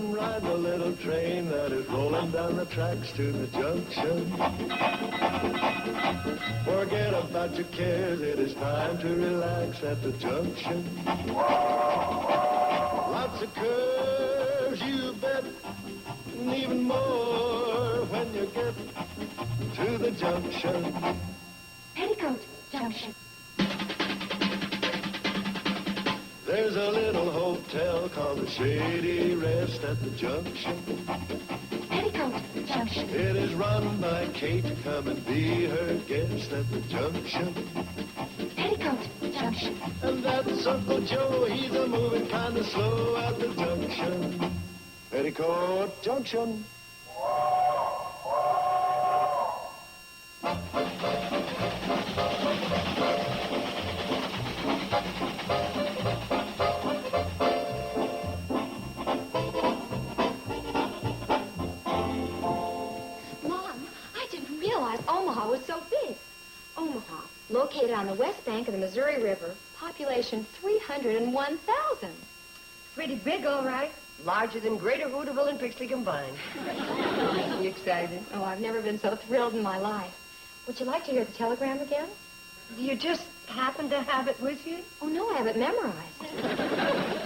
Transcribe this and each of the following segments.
Come ride the little train that is rolling down the tracks to the junction. Forget about your cares, it is time to relax at the junction. Lots of curves, you bet, and even more when you get to the junction. Petticoat Junction. There's a little hotel called the Shady Rest at the junction. Petticoat Junction. It is run by Kate. Come and be her guest at the junction. Petticoat Junction. And that's Uncle Joe. He's a moving kind of slow at the junction. Petticoat Junction. Omaha was so big. Omaha, located on the west bank of the Missouri River, population 301,000. Pretty big, all right. Larger than Greater Hooterville and Pixley combined. You excited? Oh, I've never been so thrilled in my life. Would you like to hear the telegram again? Do you just happen to have it with you? Oh, no, I have it memorized.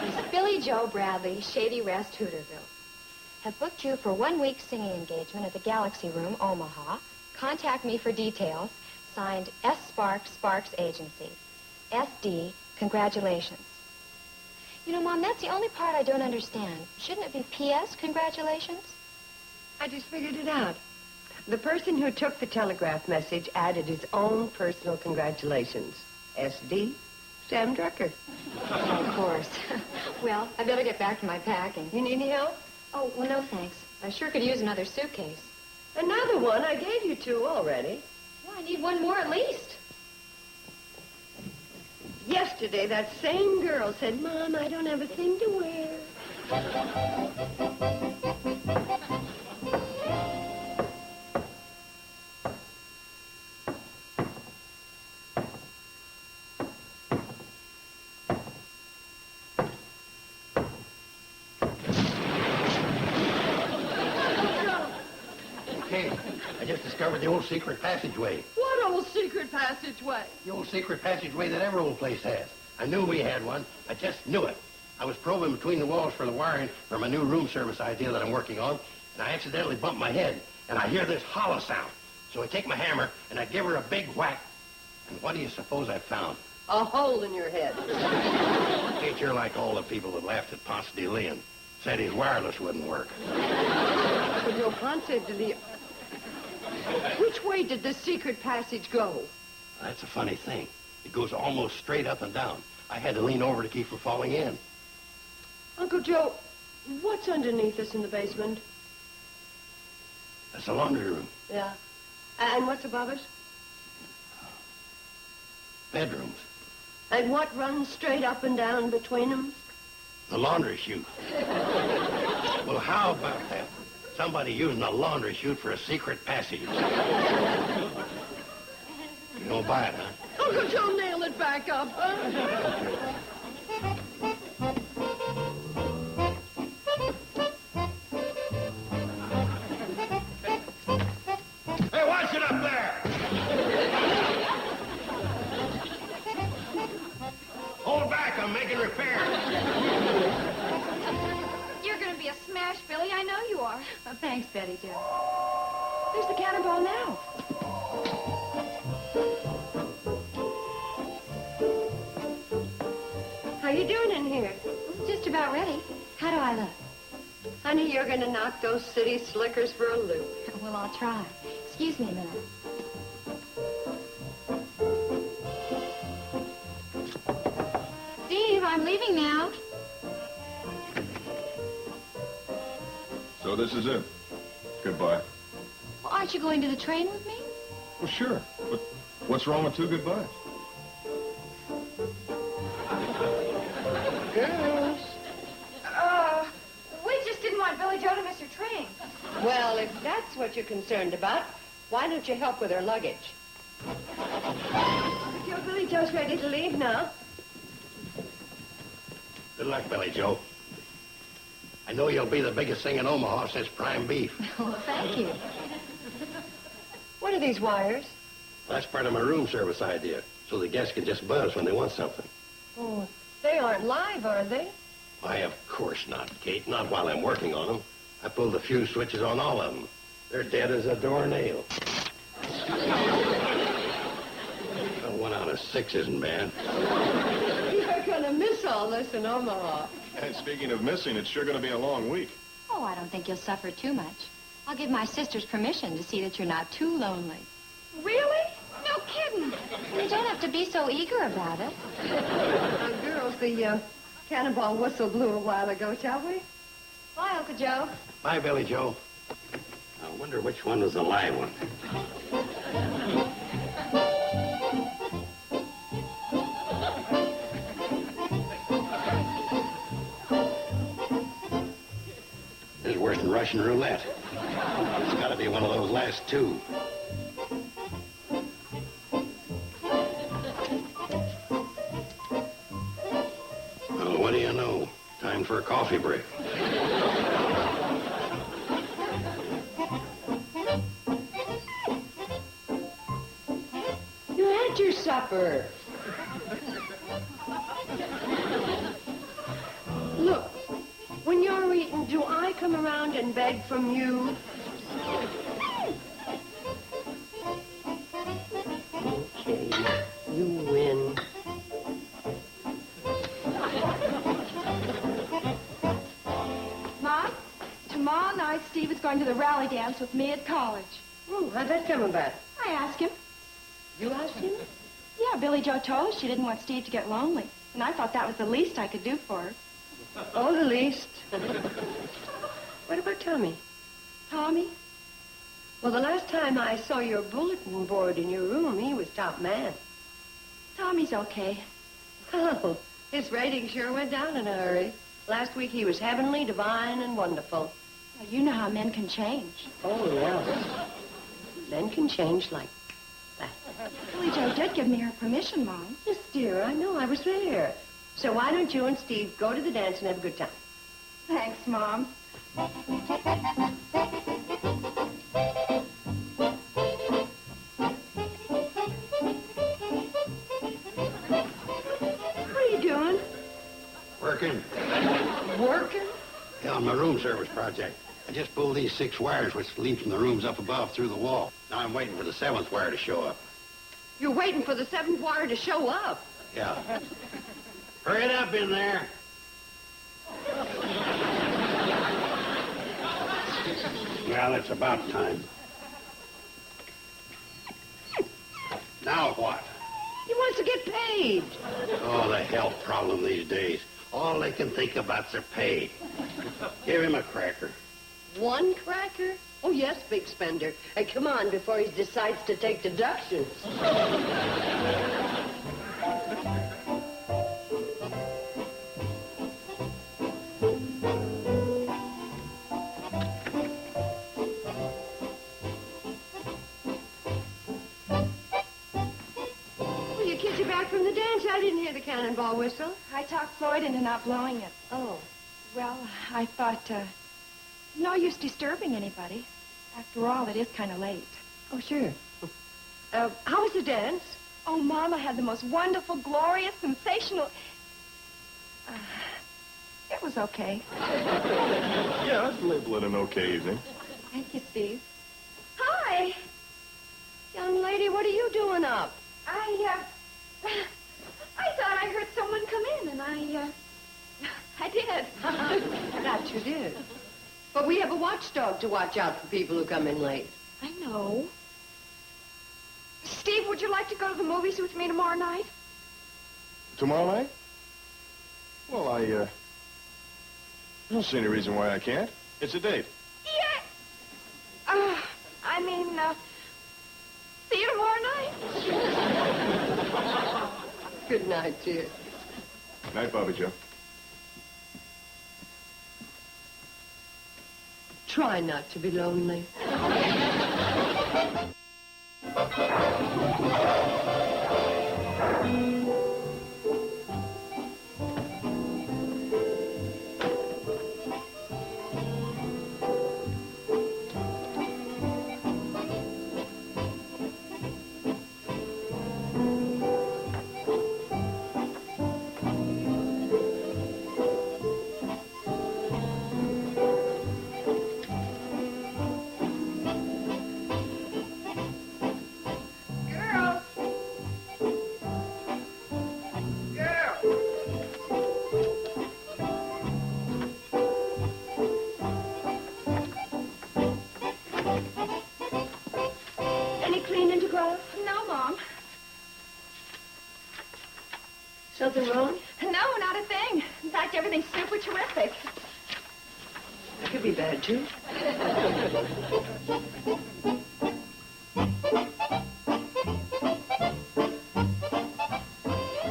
Miss Billie Jo Bradley, Shady Rest, Hooterville. Have booked you for 1 week singing engagement at the Galaxy Room, Omaha. Contact me for details. Signed, S. Sparks Agency. S.D., congratulations. You know, Mom, that's the only part I don't understand. Shouldn't it be P.S., congratulations? I just figured it out. The person who took the telegraph message added his own personal congratulations. S.D., Sam Drucker. Of course. Well, I better get back to my packing. You need any help? Oh, well, no, thanks. I sure could use another suitcase. Another one? I gave you 2 already. Well, I need 1 more at least. Yesterday, that same girl said, Mom, I don't have a thing to wear. I just discovered the old secret passageway. What old secret passageway? The old secret passageway that every old place has. I knew we had one. I just knew it. I was probing between the walls for the wiring for my new room service idea that I'm working on, and I accidentally bumped my head, and I hear this hollow sound. So I take my hammer, and I give her a big whack. And what do you suppose I found? A hole in your head. Ain't you're like all the people that laughed at Ponce de Leon. Said his wireless wouldn't work. But your Ponce de Leon... Which way did the secret passage go? That's a funny thing. It goes almost straight up and down. I had to lean over to keep from falling in. Uncle Joe, what's underneath us in the basement? That's the laundry room. Yeah. And what's above us? Bedrooms. And what runs straight up and down between them? The laundry chute. Well, how about that? Somebody using a laundry chute for a secret passage. You don't buy it, huh? Uncle Joe, nail it back up, huh? Hey, watch it up there! Hold back, I'm making repairs. You're going to be a smash, Billy. I know you are. Oh, thanks, Betty Jo. There's the cannonball now. How you doing in here? Just about ready. How do I look? Honey, you're going to knock those city slickers for a loop. Well, I'll try. Excuse me a minute. Steve, I'm leaving now. So this is it. Goodbye. Well, aren't you going to the train with me? Well, sure. But what's wrong with 2 goodbyes? Girls. We just didn't want Billie Jo to miss her train. Well, if that's what you're concerned about, why don't you help with her luggage? Your Billie Jo's ready to leave now. Good luck, Billie Jo. I know you'll be the biggest thing in Omaha since prime beef. Well, thank you. What are these wires? That's part of my room service idea, so the guests can just buzz when they want something. Oh, they aren't live, are they? Why, of course not, Kate. Not while I'm working on them. I pulled the fuse switches on all of them. They're dead as a doornail. Well, 1 out of 6 isn't bad. You're gonna miss all this in Omaha. And speaking of missing, it's sure going to be a long week. Oh, I don't think you'll suffer too much. I'll give my sisters permission to see that you're not too lonely. Really? No kidding. You don't have to be so eager about it. Girls, the cannonball whistle blew a while ago, shall we? Bye, Uncle Joe. Bye, Billie Jo. I wonder which one was the live one. This is worse than Russian roulette. It's got to be one of those last two. Well, what do you know? Time for a coffee break. You had your supper. Look, when you're eating, do I come around and beg from you? Okay, you win. Mom, tomorrow night Steve is going to the rally dance with me at college. Oh, how'd that come about? I asked him. You asked him? Yeah, Billie Jo told us she didn't want Steve to get lonely. And I thought that was the least I could do for her. Oh, the least. What about Tommy? Tommy? Well, the last time I saw your bulletin board in your room, he was top man. Tommy's okay. Oh, his rating sure went down in a hurry. Last week he was heavenly, divine, and wonderful. Well, you know how men can change. Oh, yeah. Men can change like that. Billie Jo did give me her permission, Mom. Yes, dear, I know. I was there. So why don't you and Steve go to the dance and have a good time? Thanks, Mom. What are you doing? Working? Working? Yeah, on my room service project. I just pulled these 6 wires which lead from the rooms up above through the wall. Now I'm waiting for the 7th wire to show up. You're waiting for the 7th wire to show up. Yeah. Hurry it up in there. Well, it's about time. Now what? He wants to get paid. Oh, the health problem these days. All they can think about's their pay. Give him a cracker. 1 cracker? Oh, yes, big spender. Hey, come on before he decides to take deductions. Well, you kids are back from the dance. I didn't hear the cannonball whistle. I talked Floyd into not blowing it. Oh. Well, I thought, no use disturbing anybody. After all, it is kind of late. Oh, sure. How was the dance? Oh, Mama had the most wonderful, glorious, sensational... it was okay. Yeah, I'd label it an okay evening. Thank you, Steve. Hi. Young lady, what are you doing up? I thought I heard someone come in, and I did. That you did. But we have a watchdog to watch out for people who come in late. I know. Steve, would you like to go to the movies with me tomorrow night? Tomorrow night? Well, I don't see any reason why I can't. It's a date. Yeah. See you tomorrow night. Good night, dear. Night, Bobbie Jo. Try not to be lonely. Something wrong? No, not a thing. In fact, everything's super terrific. That could be bad, too.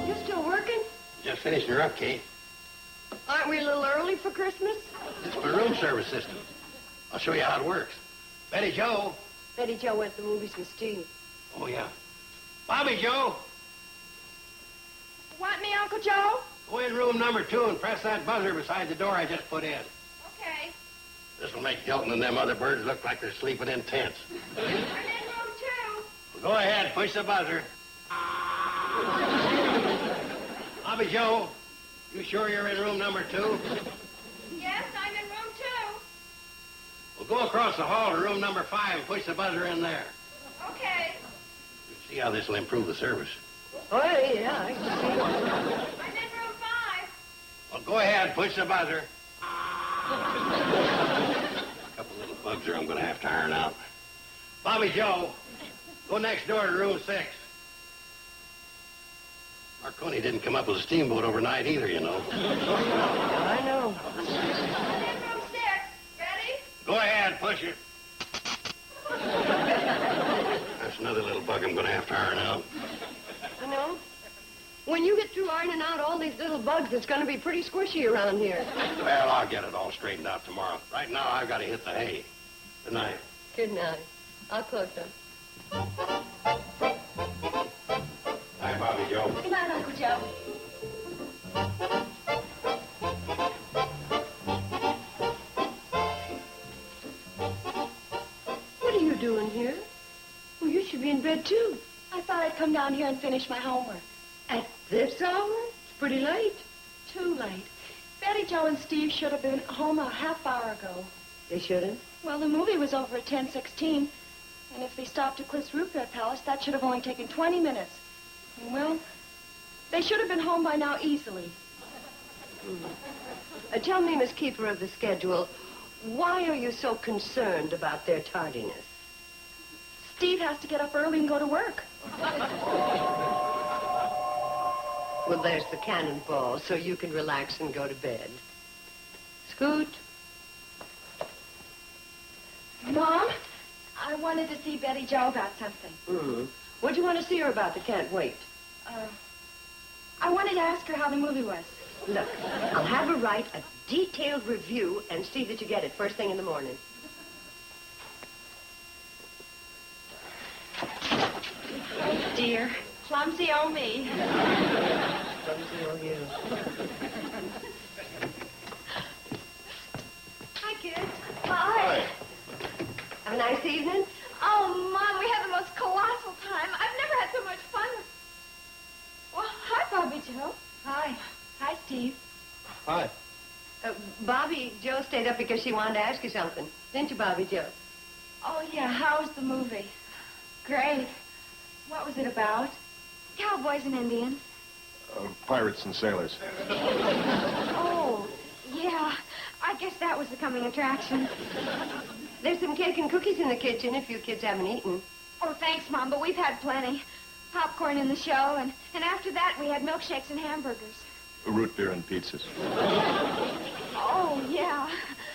You still working? Just finishing her up, Kate. Aren't we a little early for Christmas? It's my room service system. I'll show you how it works. Betty Jo. Betty Jo went to the movies with Steve. Oh, yeah. Bobbie Jo. Want me, Uncle Joe? Go in room number 2 and press that buzzer beside the door I just put in. Okay. This will make Hilton and them other birds look like they're sleeping in tents. I'm in room 2. Go ahead, push the buzzer. Bobbie Jo, you sure you're in room number 2? Yes, I'm in room 2. Well, go across the hall to room number 5 and push the buzzer in there. Okay. See how this will improve the service. Oh, yeah, I can see it. I'm in room 5. Well, go ahead, push the buzzer. A couple little bugs here I'm going to have to iron out. Bobbie Jo, go next door to room 6. Marconi didn't come up with a steamboat overnight either, you know. I know. I'm in room 6. Ready? Go ahead, push it. That's another little bug I'm going to have to iron out. I know. When you get through ironing out all these little bugs, it's going to be pretty squishy around here. Well, I'll get it all straightened out tomorrow. Right now, I've got to hit the hay. Good night. Good night. I'll close them. Hi, Bobbie Jo. Good night, Uncle Joe. What are you doing here? Well, you should be in bed, too. I thought I'd come down here and finish my homework. At this hour? It's pretty late. Too late. Betty Jo and Steve should have been home a half hour ago. They shouldn't. Well, the movie was over at 10:16, and if they stopped at Cliff's Root Beer Palace, that should have only taken 20 minutes. Well, they should have been home by now easily. Tell me, Miss Keeper of the Schedule, why are you so concerned about their tardiness? Steve has to get up early and go to work. Well, there's the cannonball, so you can relax and go to bed. Scoot. Mom, I wanted to see Betty Jo about something. What do you want to see her about that can't wait? I wanted to ask her how the movie was. Look, I'll have her write a detailed review and see that you get it first thing in the morning. Oh, dear. Clumsy old me. Clumsy old you. Hi, kids. Hi. Have a nice evening? Oh, Mom, we had the most colossal time. I've never had so much fun. Well, hi, Bobbie Jo. Hi. Hi, Steve. Hi. Bobbie Jo stayed up because she wanted to ask you something. Didn't you, Bobbie Jo? Oh, yeah, how was the movie? Great. What was it about? Cowboys and Indians. Pirates and sailors. Oh, yeah. I guess that was the coming attraction. There's some cake and cookies in the kitchen if you kids haven't eaten. Oh, thanks, Mom, but we've had plenty. Popcorn in the show, and after that we had milkshakes and hamburgers. Root beer and pizzas. Oh, yeah.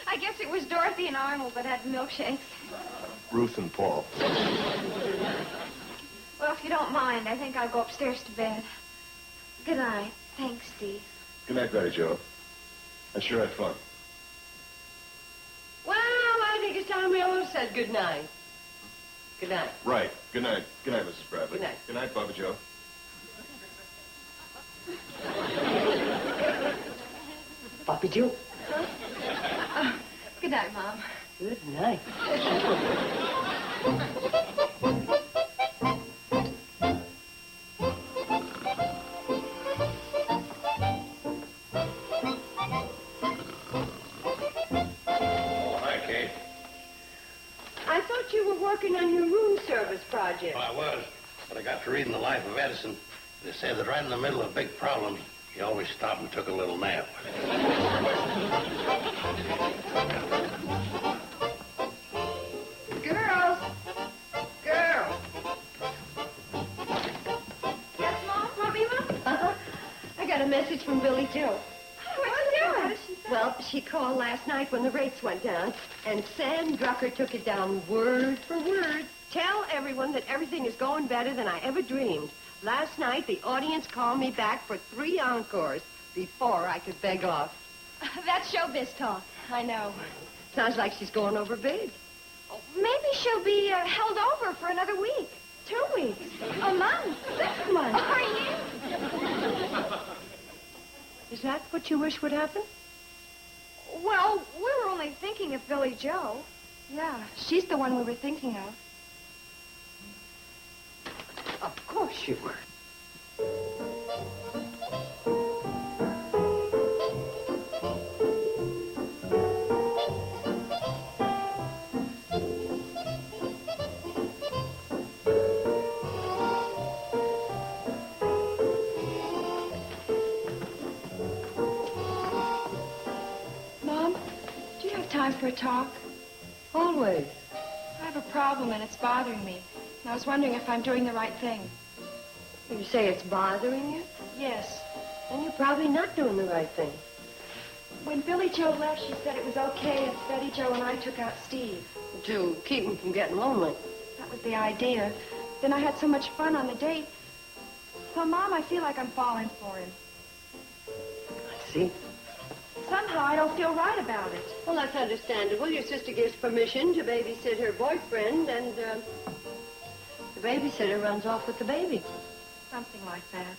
I guess it was Dorothy and Arnold that had the milkshakes. Ruth and Paul. Well, if you don't mind, I think I'll go upstairs to bed. Good night. Thanks, Steve. Good night, Betty Jo. I sure had fun. Well, I think it's time we all said good night. Good night. Right. Good night. Good night, Mrs. Bradley. Good night. Good night, Bobbie Jo. Bobbie Jo. Good night, Mom. Good night. Hi, Kate. I thought you were working on your room service project. Well, I was, but I got to reading the life of Edison. They said that right in the middle of big problems, he always stopped and took a little nap. Girls. Girls. Yes, Mom? Want me, Mom? I got she say? Well, she called last night when the rates went down, and Sam Drucker took it down word for word. Tell everyone that everything is going better than I ever dreamed. Last night, the audience called me back for 3 encores before I could beg off. That's showbiz talk. I know. Sounds like she's going over big. Maybe she'll be held over for another week, 2 weeks, a month, 6 months, or a year. Is that what you wish would happen? Well, we were only thinking of Billie Jo. Yeah, she's the one we were thinking of. Of course you were. Mom, do you have time for a talk? Always. I have a problem and it's bothering me. And I was wondering if I'm doing the right thing. You say it's bothering you? Yes. Then you're probably not doing the right thing. When Billie Jo left, she said it was okay if Betty Jo and I took out Steve. To keep him from getting lonely. That was the idea. Then I had so much fun on the date. Well, Mom, I feel like I'm falling for him. I see. Somehow I don't feel right about it. Well, that's understandable. Your sister gives permission to babysit her boyfriend, and the babysitter runs off with the baby. Something like that.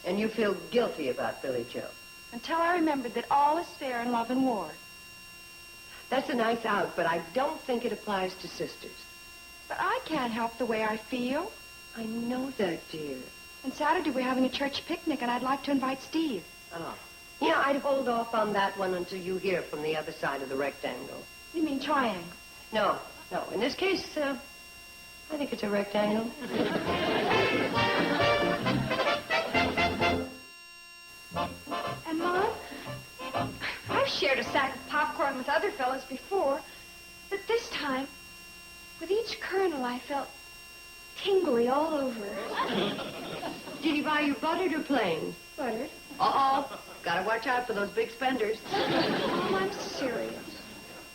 And you feel guilty about Billie Jo. Until I remembered that all is fair in love and war. That's a nice out, but I don't think it applies to sisters. But I can't help the way I feel. I know that, dear. And Saturday we're having a church picnic, and I'd like to invite Steve. Oh. Yeah, I'd hold off on that one until you hear from the other side of the rectangle. You mean triangle? No. In this case, I think it's a rectangle. And, Mom, I've shared a sack of popcorn with other fellas before, but this time, with each kernel, I felt tingly all over. Did he buy you buttered or plain? Buttered. Uh-oh. Gotta watch out for those big spenders. Mom, I'm serious.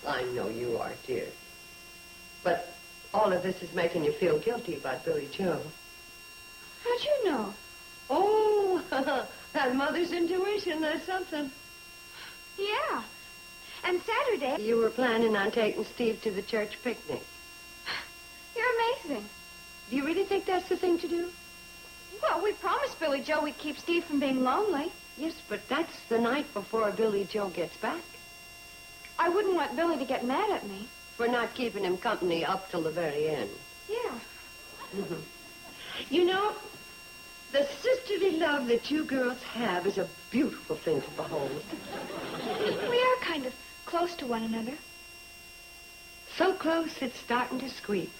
I know you are, dear. But all of this is making you feel guilty about Billie Jo. How'd you know? Oh, that mother's intuition, that's something. Yeah. And Saturday... You were planning on taking Steve to the church picnic. You're amazing. Do you really think that's the thing to do? Well, we promised Billie Jo we'd keep Steve from being lonely. Yes, but that's the night before Billie Jo gets back. I wouldn't want Billy to get mad at me. For not keeping him company up till the very end. Yeah. You know, the sisterly love that you girls have is a beautiful thing to behold. We are kind of close to one another. So close, it's starting to squeak.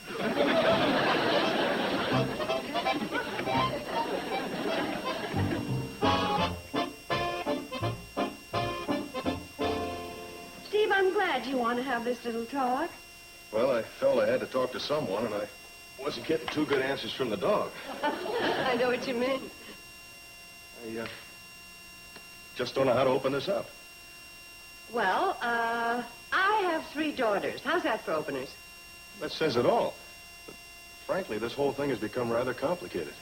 Steve, I'm glad you want to have this little talk. Well, I felt I had to talk to someone, and I wasn't getting too good answers from the dog. I know what you mean. I just don't know how to open this up. Well, I have 3 daughters. How's that for openers? That says it all. But frankly, this whole thing has become rather complicated.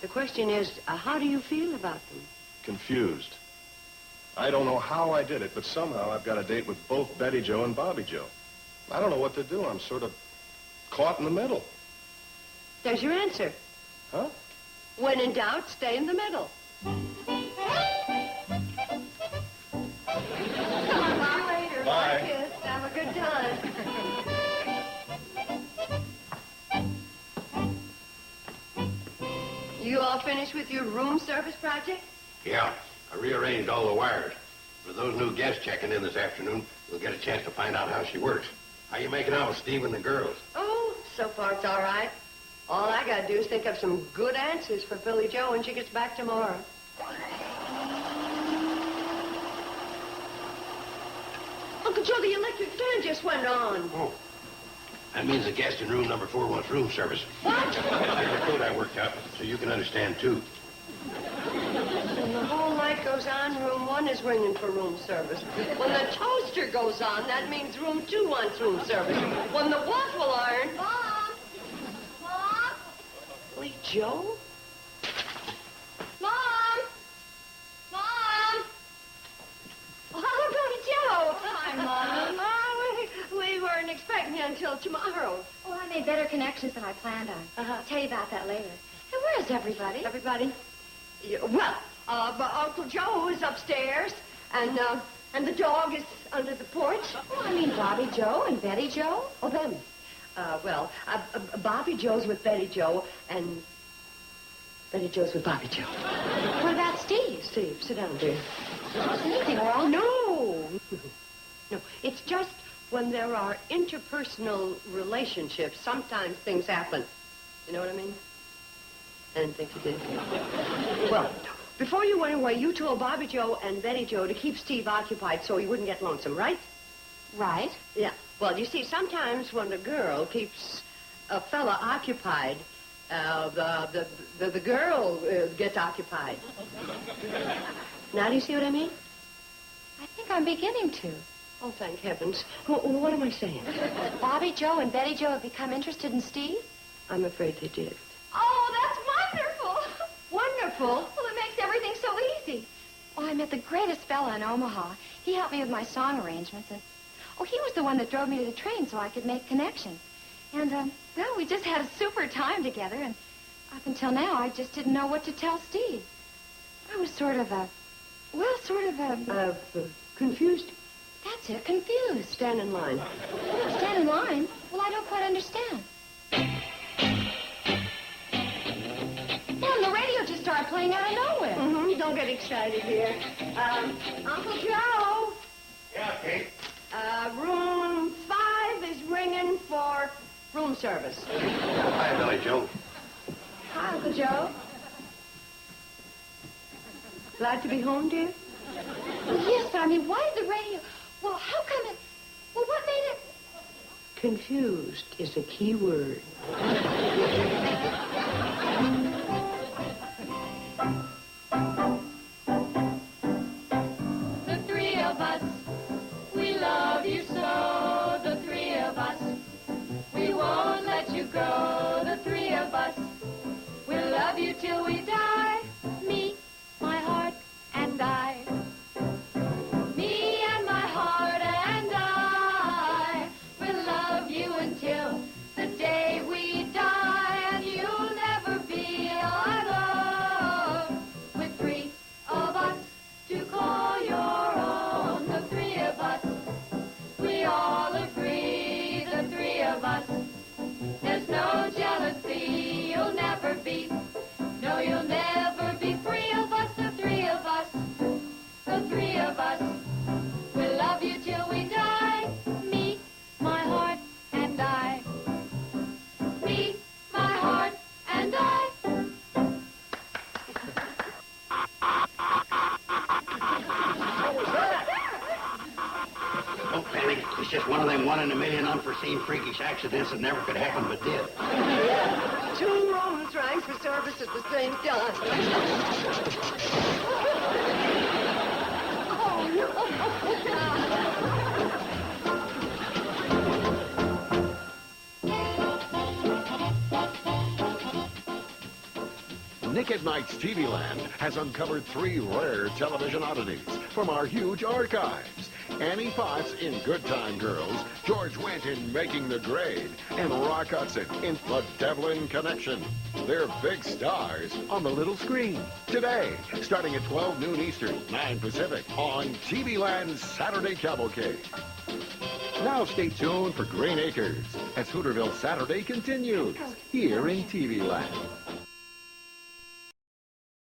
The question is, how do you feel about them? Confused. I don't know how I did it, but somehow I've got a date with both Betty Jo and Bobbie Jo. I don't know what to do. I'm sort of caught in the middle. There's your answer. Huh? When in doubt, stay in the middle. Come on, Mom. Later. Bye. Kiss. Have a good time. You all finished with your room service project? Yeah, I rearranged all the wires. With those new guests checking in this afternoon, we'll get a chance to find out how she works. How you making out with Steve and the girls? Oh, so far it's all right. All I gotta do is think of some good answers for Billie Jo when she gets back tomorrow. Uncle Joe, the electric fan just went on. Oh. That means the guest in room number 4 wants room service. What? There's a code I worked out so you can understand, too. And the whole night goes on, room 1 is ringing for room service. When the toaster goes on, that means room 2 wants room service. When the waffle iron... Mom! Mom! Billie Jo? Mom! Mom! Oh, Billie Jo! Hi, Mom. Oh, we weren't expecting you until tomorrow. Oh, I made better connections than I planned on. Uh-huh. I'll tell you about that later. Hey, where is everybody? Everybody? Well, but Uncle Joe is upstairs, and the dog is under the porch. Oh, I mean Bobbie Jo and Betty Jo. Oh, them. Bobbie Jo's with Betty Jo, and Betty Jo's with Bobbie Jo. What about Steve? Steve, sit down, dear. Is anything wrong? No. No, it's just when there are interpersonal relationships, sometimes things happen. You know what I mean? I didn't think you did. Well, before you went away, you told Bobbie Jo and Betty Jo to keep Steve occupied so he wouldn't get lonesome, right? Right. Yeah. Well, you see, sometimes when a girl keeps a fella occupied, the girl gets occupied. Now do you see what I mean? I think I'm beginning to. Oh, thank heavens. What am I saying? Bobbie Jo and Betty Jo have become interested in Steve? I'm afraid they did. Oh, that's wonderful. Wonderful. Well, it makes everything so easy. Oh, I met the greatest fella in Omaha. He helped me with my song arrangements, and he was the one that drove me to the train so I could make connections. And well, we just had a super time together, and up until now, I just didn't know what to tell Steve. I was sort of Confused? that's it, confused. Stand in line. Stand in line? Well, I don't quite understand. Well, the radio just started playing out of nowhere. Mm-hmm. Don't get excited here. Uncle Joe. Yeah, Kate. Room 5 is ringing for room service. Hi, Billie Jo. Hi, Uncle Joe. Glad to be home, dear? Well, yes, but I mean, why did the radio... Well, how come it... Well, what made it... Confused is a key word. The three of us, we love you so. The three of us, we won't let you go. The three of us, we'll love you till we die. Me, my heart, and I. Me and my heart and I will love you until the day we die. And you'll never be alone with three of us to call your own. The three of us, we all agree. The three of us, there's no jealousy. You'll never be, no, you'll never be free of us. The three of us, the three of us, we'll love you till we die. Me, my heart, and I. Me, my heart, and I. Don't panic. It's just one of them 1 in a million unforeseen freakish accidents that never could happen but did. Yeah. 2 rooms rang for service at the same time. Nick at Night's TV Land has uncovered 3 rare television oddities from our huge archives. Annie Potts in Good Time Girls, George Wendt in Making the Grade, and Rock Hudson in The Devlin Connection. They're big stars on the little screen. Today, starting at 12 noon Eastern, 9 Pacific, on TV Land's Saturday Cavalcade. Now stay tuned for Green Acres as Hooterville Saturday continues here in TV Land.